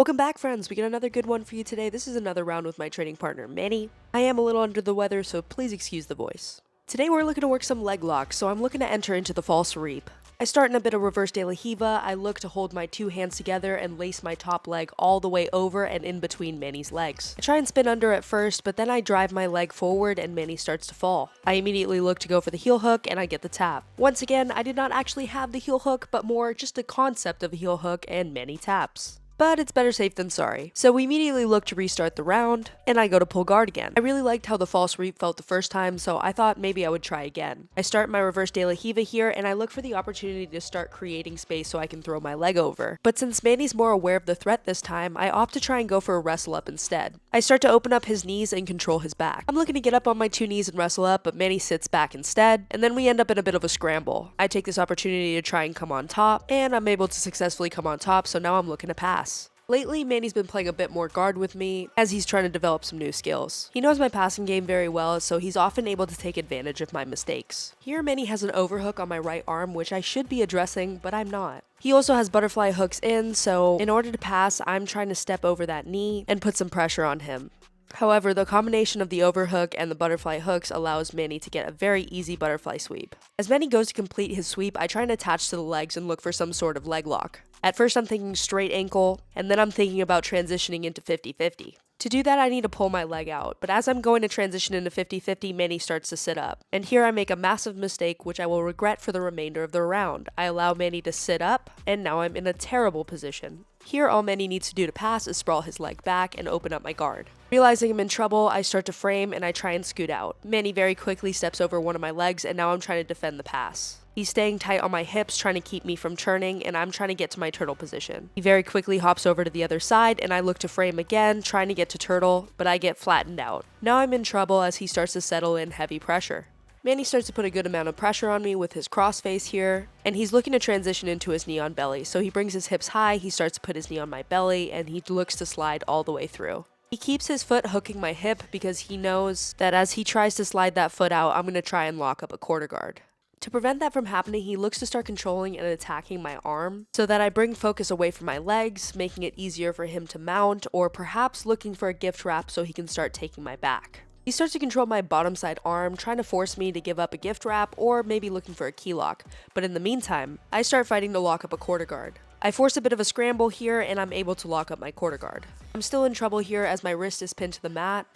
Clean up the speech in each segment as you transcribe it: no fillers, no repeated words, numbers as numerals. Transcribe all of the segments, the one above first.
Welcome back, friends. We got another good one for you today. This is another round with my training partner, Manny. I am a little under the weather, so please excuse the voice. Today we're looking to work some leg locks, so I'm looking to enter into the false reap. I start in a bit of reverse de la Hiva. I look to hold my two hands together and lace my top leg all the way over and in between Manny's legs. I try and spin under at first, but then I drive my leg forward and Manny starts to fall. I immediately look to go for the heel hook and I get the tap. Once again, I did not actually have the heel hook, but more just a concept of a heel hook and Manny taps. But it's better safe than sorry. So we immediately look to restart the round, and I go to pull guard again. I really liked how the false reap felt the first time, so I thought maybe I would try again. I start my reverse de la Hiva here, and I look for the opportunity to start creating space so I can throw my leg over. But since Manny's more aware of the threat this time, I opt to try and go for a wrestle up instead. I start to open up his knees and control his back. I'm looking to get up on my two knees and wrestle up, but Manny sits back instead, and then we end up in a bit of a scramble. I take this opportunity to try and come on top, and I'm able to successfully come on top, so now I'm looking to pass. Lately, Manny's been playing a bit more guard with me as he's trying to develop some new skills. He knows my passing game very well, so he's often able to take advantage of my mistakes. Here, Manny has an overhook on my right arm, which I should be addressing, but I'm not. He also has butterfly hooks in, so in order to pass, I'm trying to step over that knee and put some pressure on him. However, the combination of the overhook and the butterfly hooks allows Manny to get a very easy butterfly sweep. As Manny goes to complete his sweep, I try and attach to the legs and look for some sort of leg lock. At first I'm thinking straight ankle, and then I'm thinking about transitioning into 50-50. To do that, I need to pull my leg out, but as I'm going to transition into 50-50, Manny starts to sit up. And here I make a massive mistake, which I will regret for the remainder of the round. I allow Manny to sit up, and now I'm in a terrible position. Here, all Manny needs to do to pass is sprawl his leg back and open up my guard. Realizing I'm in trouble, I start to frame and I try and scoot out. Manny very quickly steps over one of my legs, and now I'm trying to defend the pass. He's staying tight on my hips, trying to keep me from turning, and I'm trying to get to my turtle position. He very quickly hops over to the other side, and I look to frame again, trying to get to turtle, but I get flattened out. Now I'm in trouble as he starts to settle in heavy pressure. Manny starts to put a good amount of pressure on me with his crossface here, and he's looking to transition into his knee on belly. So he brings his hips high, he starts to put his knee on my belly, and he looks to slide all the way through. He keeps his foot hooking my hip because he knows that as he tries to slide that foot out, I'm going to try and lock up a quarter guard. To prevent that from happening, he looks to start controlling and attacking my arm so that I bring focus away from my legs, making it easier for him to mount, or perhaps looking for a gift wrap so he can start taking my back. He starts to control my bottom side arm, trying to force me to give up a gift wrap or maybe looking for a key lock, but in the meantime, I start fighting to lock up a quarter guard. I force a bit of a scramble here and I'm able to lock up my quarter guard. I'm still in trouble here as my wrist is pinned to the mat,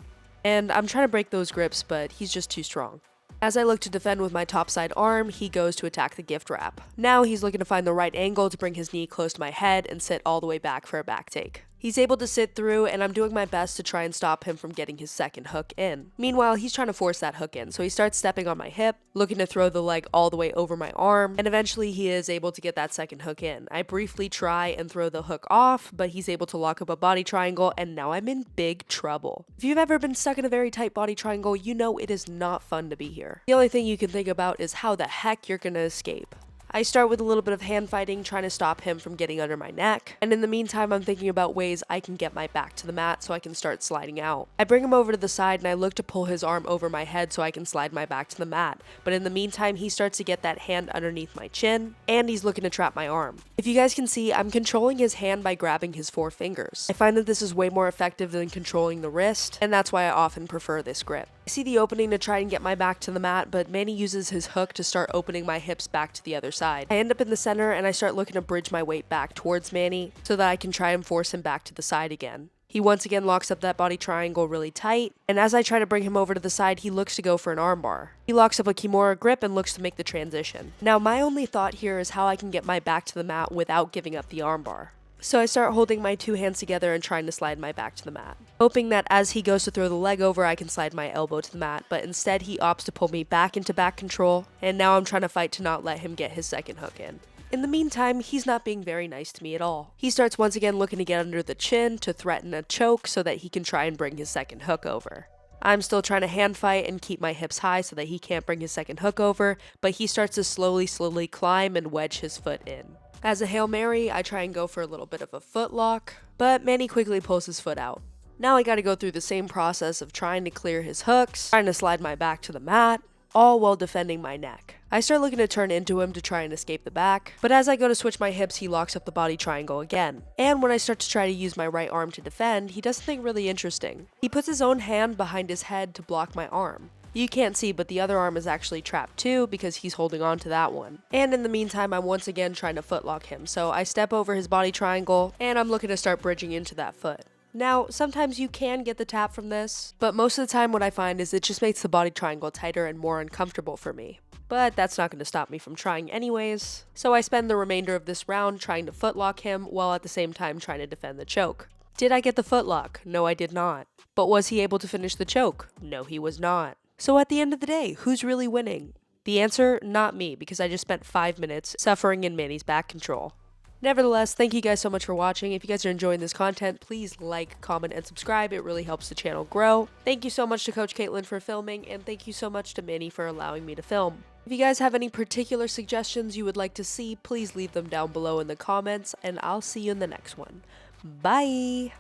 and I'm trying to break those grips, but he's just too strong. As I look to defend with my topside arm, he goes to attack the gift wrap. Now he's looking to find the right angle to bring his knee close to my head and sit all the way back for a back take. He's able to sit through, and I'm doing my best to try and stop him from getting his second hook in. Meanwhile, he's trying to force that hook in, so he starts stepping on my hip, looking to throw the leg all the way over my arm, and eventually he is able to get that second hook in. I briefly try and throw the hook off, but he's able to lock up a body triangle, and now I'm in big trouble. If you've ever been stuck in a very tight body triangle, you know it is not fun to be here. The only thing you can think about is how the heck you're gonna escape. I start with a little bit of hand fighting, trying to stop him from getting under my neck, and in the meantime I'm thinking about ways I can get my back to the mat so I can start sliding out. I bring him over to the side and I look to pull his arm over my head so I can slide my back to the mat, but in the meantime he starts to get that hand underneath my chin, and he's looking to trap my arm. If you guys can see, I'm controlling his hand by grabbing his four fingers. I find that this is way more effective than controlling the wrist, and that's why I often prefer this grip. I see the opening to try and get my back to the mat, but Manny uses his hook to start opening my hips back to the other side. I end up in the center and I start looking to bridge my weight back towards Manny so that I can try and force him back to the side again. He once again locks up that body triangle really tight, and as I try to bring him over to the side, he looks to go for an armbar. He locks up a Kimura grip and looks to make the transition. Now my only thought here is how I can get my back to the mat without giving up the armbar. So I start holding my two hands together and trying to slide my back to the mat, hoping that as he goes to throw the leg over, I can slide my elbow to the mat, but instead he opts to pull me back into back control, and now I'm trying to fight to not let him get his second hook in. In the meantime, he's not being very nice to me at all. He starts once again looking to get under the chin to threaten a choke so that he can try and bring his second hook over. I'm still trying to hand fight and keep my hips high so that he can't bring his second hook over, but he starts to slowly climb and wedge his foot in. As a Hail Mary, I try and go for a little bit of a foot lock, but Manny quickly pulls his foot out. Now I gotta go through the same process of trying to clear his hooks, trying to slide my back to the mat, all while defending my neck. I start looking to turn into him to try and escape the back, but as I go to switch my hips, he locks up the body triangle again. And when I start to try to use my right arm to defend, he does something really interesting. He puts his own hand behind his head to block my arm. You can't see, but the other arm is actually trapped too because he's holding on to that one. And in the meantime, I'm once again trying to footlock him, so I step over his body triangle, and I'm looking to start bridging into that foot. Now, sometimes you can get the tap from this, but most of the time what I find is it just makes the body triangle tighter and more uncomfortable for me. But that's not going to stop me from trying anyways, so I spend the remainder of this round trying to footlock him while at the same time trying to defend the choke. Did I get the footlock? No, I did not. But was he able to finish the choke? No, he was not. So at the end of the day, who's really winning? The answer, not me, because I just spent 5 minutes suffering in Manny's back control. Nevertheless, thank you guys so much for watching. If you guys are enjoying this content, please like, comment, and subscribe. It really helps the channel grow. Thank you so much to Coach Caitlin for filming, and thank you so much to Manny for allowing me to film. If you guys have any particular suggestions you would like to see, please leave them down below in the comments, and I'll see you in the next one. Bye!